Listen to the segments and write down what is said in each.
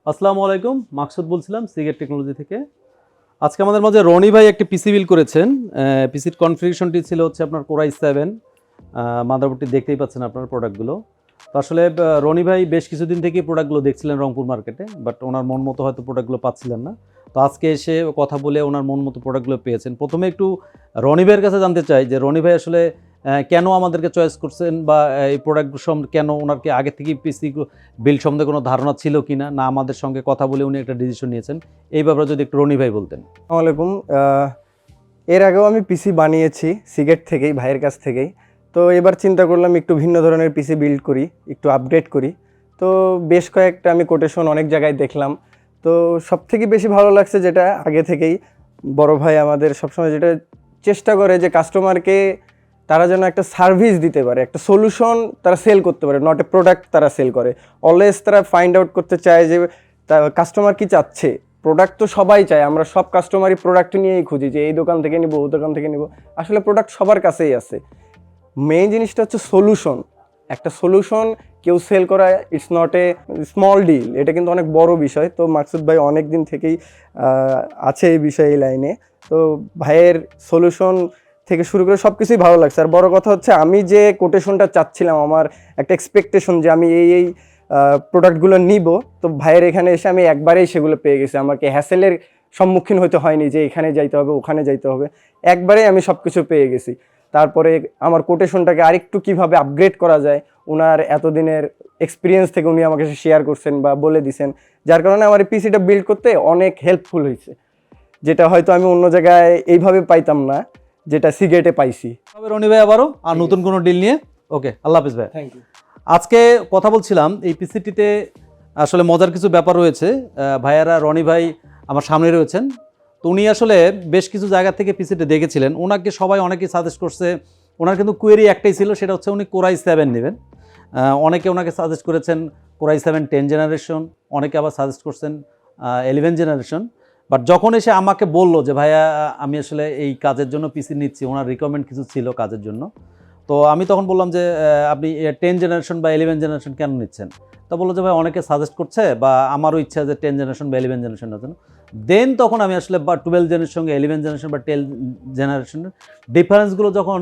আসসালামু আলাইকুম, মাকসুদ বলছিলাম সিগেট টেকনোলজি থেকে। আজকে আমাদের মাঝে রনি ভাই একটি পিসি বিল করেছেন। পিসির কনফিগারেশনটি ছিল হচ্ছে আপনার কোর i7, মাদারবোর্ডটি দেখতেই পাচ্ছেন আপনার প্রোডাক্টগুলো। তো আসলে রনি ভাই বেশ কিছুদিন থেকেই প্রোডাক্টগুলো দেখছিলেন রংপুর মার্কেটে, বাট ওনার মন মতো হয়তো প্রোডাক্টগুলো পাচ্ছিলেন না। তো আজকে এসে কথা বলে ওনার মন মতো প্রোডাক্টগুলো পেয়েছেন। প্রথমে একটু রনি ভাইয়ের কাছে জানতে চাই যে রনি ভাই আসলে কেন আমাদেরকে চয়েস করছেন, বা এই প্রোডাক্ট কেন ওনারকে আগে থেকেই পিসি বিল্ড সম্বন্ধে কোনো ধারণা ছিল কিনা, না আমাদের সঙ্গে কথা বলে উনি একটা ডিসিশন নিয়েছেন, এই ব্যাপারে যদি একটু রনি ভাই বলতেন। আসসালামু আলাইকুম। এর আগেও আমি পিসি বানিয়েছি সিগেট থেকেই, ভাইয়ের কাছ থেকেই। তো এবার চিন্তা করলাম একটু ভিন্ন ধরনের পিসি বিল্ড করি, একটু আপগ্রেড করি। তো বেশ কয়েকটা আমি কোটেশন অনেক জায়গায় দেখলাম। তো সবথেকে বেশি ভালো লাগছে যেটা আগে থেকেই বড় ভাই আমাদের সবসময় যেটা চেষ্টা করে যে কাস্টমারকে তারা যেন একটা সার্ভিস দিতে পারে, একটা সলিউশন তারা সেল করতে পারে, নট এ প্রোডাক্ট তারা সেল করে। অলওয়েজ তারা ফাইন্ড আউট করতে চায় যে কাস্টমার কি চাচ্ছে। প্রোডাক্ট তো সবাই চায়, আমরা সব কাস্টমারই প্রোডাক্ট নিয়েই খুঁজি যে এই দোকান থেকে নিব, ওই দোকান থেকে নিব। আসলে প্রোডাক্ট সবার কাছেই আছে, মেইন জিনিসটা হচ্ছে সলিউশন। একটা সলিউশন কেউ সেল করা, it's not a small deal, এটা কিন্তু অনেক বড় বিষয়। তো মাকসুদ ভাই অনেক দিন থেকেই আছে এই বিষয়ে, এই লাইনে। তো ভাইয়ের সলিউশন থেকে শুরু করে সব কিছুই ভালো লাগছে। আর বড় কথা হচ্ছে আমি যে কোটেশনটা চাচ্ছিলাম, আমার একটা এক্সপেকটেশন যে আমি এই প্রোডাক্টগুলো নিব, তো ভাইয়ের এখানে এসে আমি একবারেই সেগুলো পেয়ে গেছি। আমাকে হ্যাসেলের সম্মুখীন হতে হয়নি যে এখানে যাইতে হবে, ওখানে যাইতে হবে। একবারেই আমি সব কিছু পেয়ে গেছি। তারপরে আমার কোটেশনটাকে আরেকটু কিভাবে আপগ্রেড করা যায়, ওনার এতদিনের এক্সপিরিয়েন্স থেকে উনি আমাকে শেয়ার করছেন বা বলে দিছেন, যার কারণে আমার এই পিসিটা বিল্ড করতে অনেক হেল্পফুল হয়েছে, যেটা হয়তো আমি অন্য জায়গায় এইভাবে পাইতাম না, যেটা সিগেটে পাইছি। তবে রনি ভাই আবারও আর নতুন কোনো ডিল নিয়ে। ওকে, আল্লাহ হাফিজ ভাই। Thank you. আজকে কথা বলছিলাম এই পিসিটিতে আসলে মজার কিছু ব্যাপার রয়েছে। ভাইয়ারা রনি ভাই আমার সামনে রয়েছেন। তো উনি আসলে বেশ কিছু জায়গা থেকে পিসিটি দেখেছিলেন, ওনাকে সবাই অনেকেই সাজেস্ট করছে। ওনার কিন্তু কোয়েরি একটাই ছিল, সেটা হচ্ছে উনি কোর i7 নেবেন। অনেকে ওনাকে সাজেস্ট করেছেন কোর i7 10 জেনারেশন, অনেকে আবার সাজেস্ট করছেন 11 জেনারেশন। বাট যখন এসে আমাকে বললো যে ভাইয়া আমি আসলে এই কাজের জন্য পিসি নিচ্ছি, ওনার রিকমেন্ড কিছু ছিল কাজের জন্য। তো আমি তখন বললাম যে আপনি 10 জেনারেশন বা 11 জেনারেশন কেন নিচ্ছেন? তো বললো যে ভাই অনেকে সাজেস্ট করছে, বা আমারও ইচ্ছা যে 10 জেনারেশন বা 11 জেনারেশনের জন্য। দেন তখন আমি আসলে বা 12 জেনারেশনের সঙ্গে 11 জেনারেশন বা 10 জেনারেশনের ডিফারেন্সগুলো যখন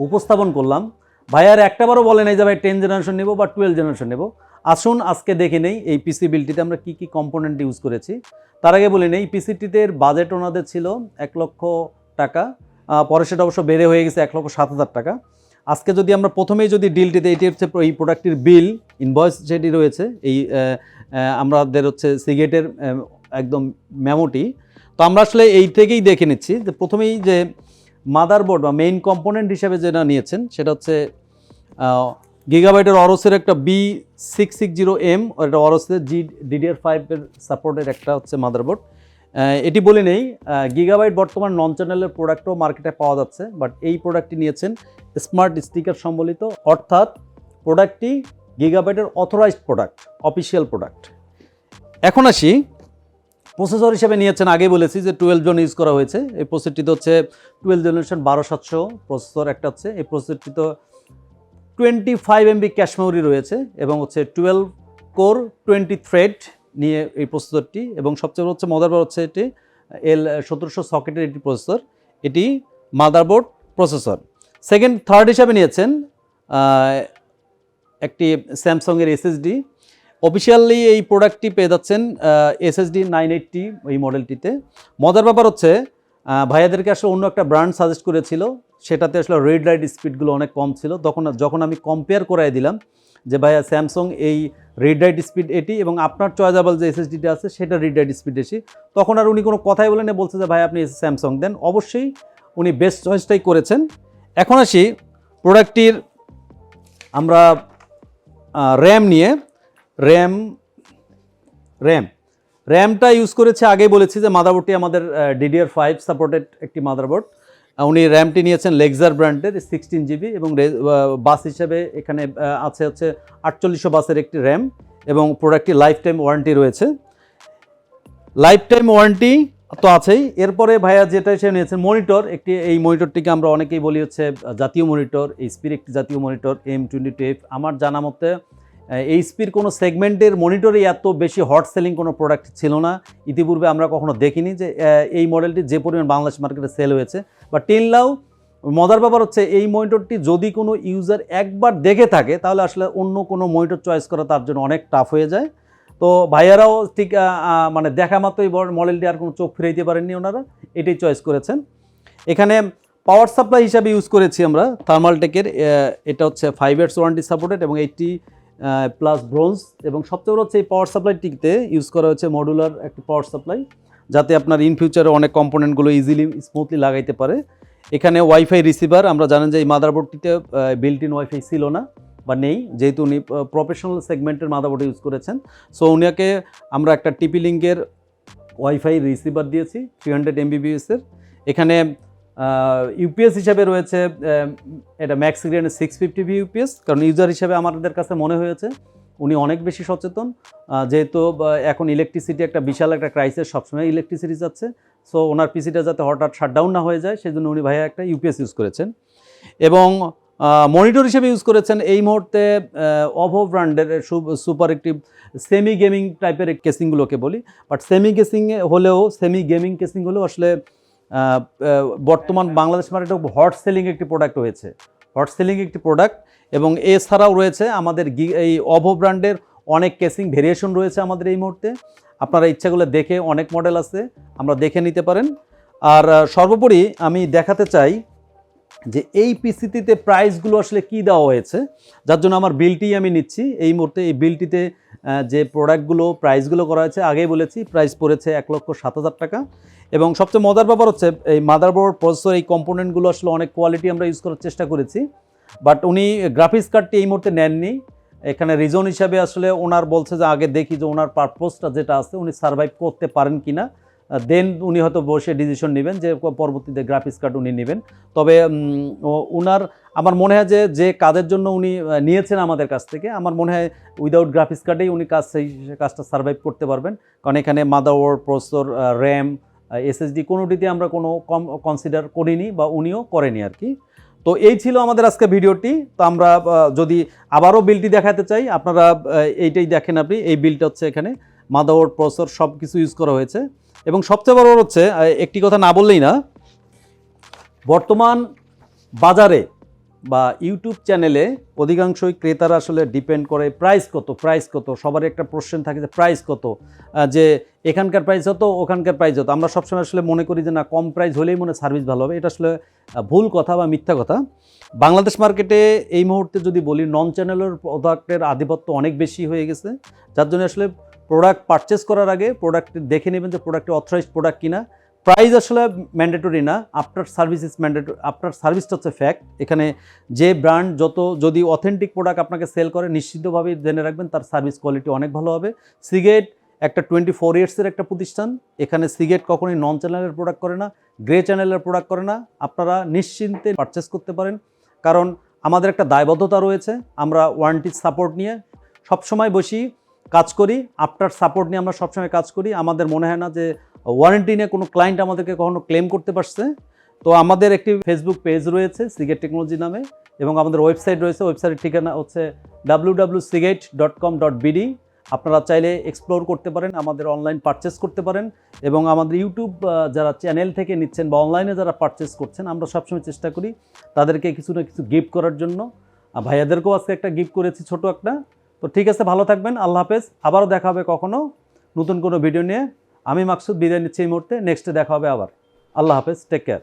উপস্থাপন করলাম, ভাইয়ার একটাবারও বলে নাই যে ভাই 10 জেনারেশন নেব বা 12 জেনারেশন নেব। আসুন আজকে দেখে নেই এই পিসি বিলটিতে আমরা কী কী কম্পোনেন্ট ইউজ করেছি। তার আগে বলে নেই, পিসিটিতে বাজেট ওনাদের ছিল 1 লক্ষ টাকা, পরে সেটা অবশ্য বেড়ে হয়ে গেছে 1,07,000 টাকা। আজকে যদি আমরা প্রথমেই যদি ডিলটিতে, এটি হচ্ছে এই প্রোডাক্টটির বিল ইনভয়েস যেটি রয়েছে, এই আমাদের হচ্ছে সিগেটের একদম মেমোটি। তো আমরা আসলে এই থেকেই দেখে নিচ্ছি যে প্রথমেই যে মাদারবোর্ড বা মেইন কম্পোনেন্ট হিসেবে যেটা নিয়েছেন সেটা হচ্ছে গিগাবাইটের অরসের একটা B660M, এটা অরসের DDR5 এর সাপোর্টের একটা হচ্ছে মাদারবোর্ড। এটি বলে নেই, গিগাবাইট বর্তমান নন চ্যানেলের প্রোডাক্টও মার্কেটে পাওয়া যাচ্ছে, বাট এই প্রোডাক্টটি নিয়েছেন স্মার্ট স্টিকার সম্বলিত, অর্থাৎ প্রোডাক্টটি গিগাবাইটের অথরাইজড প্রোডাক্ট, অফিসিয়াল প্রোডাক্ট। এখন আসি প্রসেসর হিসেবে নিয়েছেন, আগে বলেছি যে 12 জন ইউজ করা হয়েছে। এই প্রসেসরটিতে হচ্ছে 12 জেনারেশন 12700 প্রসেসর একটা হচ্ছে। এই প্রসেসরটিতে 25 MB ক্যাশ মেমোরি রয়েছে এবং হচ্ছে 12 কোর 20 থ্রেড নিয়ে এই প্রসেসরটি, এবং সবচেয়ে হচ্ছে মাদারবোর্ড হচ্ছে এটি L1700 সকেটের এটি প্রসেসর, এটি মাদারবোর্ড প্রসেসর। থার্ড হিসাবে নিয়েছেন একটি স্যামসাংয়ের SSD। অফিসিয়ালি এই প্রোডাক্টটি পেয়ে যাচ্ছেন SSD 980 এই মডেলটিতে। মজার ব্যাপার হচ্ছে ভাইয়াদেরকে আসলে অন্য একটা ব্র্যান্ড সাজেস্ট করেছিল, সেটাতে আসলে রিড রাইট স্পিডগুলো অনেক কম ছিল। যখন আমি কম্পেয়ার করাই দিলাম যে ভাইয়া স্যামসাং এই রিড রাইট স্পিড এটি এবং আপনার চয়েজেবল যে SSDটা আছে সেটা রিড রাইট স্পিড এসি, তখন আর উনি কোনো কথাই বলেন, বলছে যে ভাই আপনি স্যামসাং দেন। অবশ্যই উনি বেস্ট চয়েসটাই করেছেন। এখন আসি প্রোডাক্টটির আমরা র্যাম নিয়ে। র্যামটা ইউজ করেছে, আগে বলেছি যে মাদারবোর্ডটি আমাদের DDR5 সাপোর্টেড একটি মাদারবোর্ড। উনি র্যামটি নিয়েছেন লেক্সার ব্র্যান্ডের 16 GB, এবং বাস হিসেবে এখানে আছে হচ্ছে 4800 বাসের একটি র্যাম, এবং প্রোডাক্টটি লাইফ টাইম ওয়ারেন্টি রয়েছে। লাইফ টাইম ওয়ারেন্টি তো আছেই। এরপরে ভাইয়া যেটা সে নিয়েছেন মনিটর একটি, এই মনিটরটিকে আমরা অনেকেই বলি হচ্ছে জাতীয় মনিটর, এইচপির একটি জাতীয় মনিটর M22f। আমার জানা মতে এইচপির কোনো সেগমেন্টের মনিটরে এত বেশি হট সেলিং কোনো প্রোডাক্ট ছিল না, ইতিপূর্বে আমরা কখনো দেখিনি যে এই মডেলটি যে পরিমাণ বাংলাদেশ মার্কেটে সেল হয়েছে। বা টিল নাও মজার ব্যাপার হচ্ছে এই মনিটরটি যদি কোনো ইউজার একবার দেখে থাকে তাহলে আসলে অন্য কোনো মনিটর চয়েস করা তার জন্য অনেক টাফ হয়ে যায়। তো ভাইয়ারাও ঠিক মানে দেখা মাত্রই মডেলটি আর কোনো চোখ ফিরাইতে পারেননি, ওনারা এটাই চয়েস করেছেন। এখানে পাওয়ার সাপ্লাই হিসাবে ইউজ করেছি আমরা থার্মালটেকের, এটা হচ্ছে 5 ইয়ার্স ওয়ারেন্টি সাপোর্টেড এবং 80+ ব্রোঞ্জ, এবং সবচেয়ে বড় হচ্ছে এই পাওয়ার সাপ্লাইটিতে ইউজ করা হচ্ছে মডুলার একটা পাওয়ার সাপ্লাই, যাতে আপনার ইন ফিউচারে অনেক কম্পোনেন্টগুলো ইজিলি স্মুথলি লাগাইতে পারে। এখানে ওয়াইফাই রিসিভার, আমরা জানেন যে এই মাদারবোর্ডটিতে বিল্ট ইন ওয়াইফাই ছিল না বা নেই, যেহেতু উনি প্রফেশনাল সেগমেন্টের মাদারবোর্ড ইউজ করেছেন। সো উনাকে আমরা একটা টিপি লিঙ্কের ওয়াইফাই রিসিভার দিয়েছি 300 Mbps-এর। এখানে ইউপিএস হিসাবে রয়েছে এটা ম্যাক্স গ্রেনের 650 ইউপিএস, কারণ ইউজার হিসাবে আমাদের কাছে মনে হয়েছে উনি অনেক বেশি সচেতন, যেহেতু এখন ইলেকট্রিসিটি একটা বিশাল একটা ক্রাইসিস, সবসময় ইলেকট্রিসিটি যাচ্ছে। সো ওনার পিসিটা যাতে হঠাৎ শাটডাউন না হয়ে যায় সেজন্য উনি ভাইয়া একটা ইউপিএস ইউজ করেছেন। এবং মনিটর হিসেবে ইউজ করেছেন এই মুহূর্তে অভো ব্র্যান্ডের সুপার একটি সেমি গেমিং টাইপের কেসিংগুলোকে বলি, বাট সেমি গেমিং কেসিং হলেও আসলে বর্তমান বাংলাদেশ মার্কেটে হট সেলিং একটি প্রোডাক্ট হয়েছে, এবং এছাড়াও রয়েছে আমাদের এই অভো ব্র্যান্ডের অনেক কেসিং ভেরিয়েশন রয়েছে আমাদের এই মুহূর্তে। আপনারা ইচ্ছাগুলো দেখে, অনেক মডেল আছে, আমরা দেখে নিতে পারেন। আর সর্বোপরি আমি দেখাতে চাই যে এই পিসিটিতে প্রাইসগুলো আসলে কি দেওয়া হয়েছে, যার জন্য আমার বিলটি আমি নিচ্ছি এই মুহূর্তে। এই বিলটিতে যে প্রোডাক্টগুলো প্রাইসগুলো করা হয়েছে, আগেই বলেছি প্রাইস পড়েছে 1,07,000 টাকা। এবং সবচেয়ে মজার ব্যাপার হচ্ছে এই মাদারবোর্ড, প্রসেসর, এই কম্পোনেন্টগুলো আসলে অনেক কোয়ালিটি আমরা ইউজ করার চেষ্টা করেছি, বাট উনি গ্রাফিক্স কার্ডটি এই মুহূর্তে নেননি। এখানে রিজন হিসাবে আসলে ওনার বলছে যে আগে দেখি যে ওনার পারপোজটা যেটা আছে উনি সার্ভাইভ করতে পারেন কিনা, দেন উনি হয়তো বসে ডিসিশন নেবেন যে পরবর্তীতে গ্রাফিক্স কার্ড উনি নেবেন। তবে ওনার আমার মনে হয় যে কাজের জন্য উনি নিয়েছেন আমাদের কাছ থেকে, আমার মনে হয় উইদাউট গ্রাফিক্স কার্ডেই উনি কাজটা সার্ভাইভ করতে পারবেন, কারণ এখানে মাদারবোর্ড, প্রসেসর, র্যাম, SSD কোনোটিতে আমরা কোনো কনসিডার করিনি বা উনিও করেনি আর কি। তো এই ছিল আমাদের আজকে ভিডিওটি। তো আমরা যদি আবারও বিলটি দেখাতে চাই, আপনারা এইটাই দেখেন, আপনি এই বিলটা হচ্ছে এখানে মাদারবোর্ড, প্রসেসর সব কিছু ইউজ করা হয়েছে। এবং সবচেয়ে বড় হচ্ছে একটি কথা না বললেই না, বর্তমান বাজারে বা ইউটিউব চ্যানেলে অধিকাংশই ক্রেতারা আসলে ডিপেন্ড করে প্রাইস কত, সবারই একটা প্রশ্ন থাকে যে প্রাইস কত, যে এখানকার প্রাইস হতো, ওখানকার প্রাইস হতো। আমরা সবসময় আসলে মনে করি যে না, কম প্রাইস হলেই মনে সার্ভিস ভালো হবে। এটা আসলে ভুল কথা বা মিথ্যা কথা। বাংলাদেশ মার্কেটে এই মুহূর্তে যদি বলি, নন চ্যানেলের প্রোডাক্টের আধিপত্য অনেক বেশি হয়ে গেছে, যার জন্য আসলে প্রোডাক্ট পারচেস করার আগে প্রোডাক্ট দেখে নেবেন যে প্রোডাক্টটি অথরাইজড প্রোডাক্ট কিনা। প্রাইস আসলে ম্যান্ডেটরি না, after service is mandatory, after সার্ভিসটা হচ্ছে ফ্যাক্ট। এখানে যে ব্র্যান্ড যদি অথেন্টিক প্রোডাক্ট আপনাকে সেল করে, নিশ্চিতভাবে জেনে রাখবেন তার সার্ভিস কোয়ালিটি অনেক ভালো হবে। সিগেট একটা 24 ইয়ার্সের একটা প্রতিষ্ঠান, এখানে সিগেট কখনোই নন চ্যানেলের প্রোডাক্ট করে না, গ্রে চ্যানেলের প্রোডাক্ট করে না। আপনারা নিশ্চিন্তে পারচেস করতে পারেন, কারণ আমাদের একটা দায়বদ্ধতা রয়েছে। আমরা ওয়ারেন্টি সাপোর্ট নিয়ে সবসময় কাজ করি, আফটার সাপোর্ট নিয়ে আমরা সবসময় কাজ করি। আমাদের মনে হয় না যে ওয়ারেন্টি নিয়ে কোনো ক্লায়েন্ট আমাদেরকে কখনো ক্লেম করতে পারছে। তো আমাদের একটি ফেসবুক পেজ রয়েছে সিগেট টেকনোলজি নামে, এবং আমাদের ওয়েবসাইট রয়েছে, ওয়েবসাইটের ঠিকানা হচ্ছে www.seegate.com.bd। আপনারা চাইলে এক্সপ্লোর করতে পারেন, আমাদের অনলাইন পারচেস করতে পারেন। এবং আমাদের ইউটিউব যারা চ্যানেল থেকে নিচ্ছেন বা অনলাইনে যারা পারচেস করছেন, আমরা সবসময় চেষ্টা করি তাদেরকে কিছু না কিছু গিফট করার জন্য। ভাইয়াদেরকেও আজকে একটা গিফট করেছি, ছোট একটা। তো ঠিক আছে, ভালো থাকবেন, আল্লাহ হাফেজ। আবারও দেখা হবে কখনো নতুন কোনো ভিডিও নিয়ে। আমি মাকসুদ বিদায় নিচ্ছি এই মুহূর্তে, নেক্সটে দেখা হবে আবার। আল্লাহ হাফেজ, টেক কেয়ার।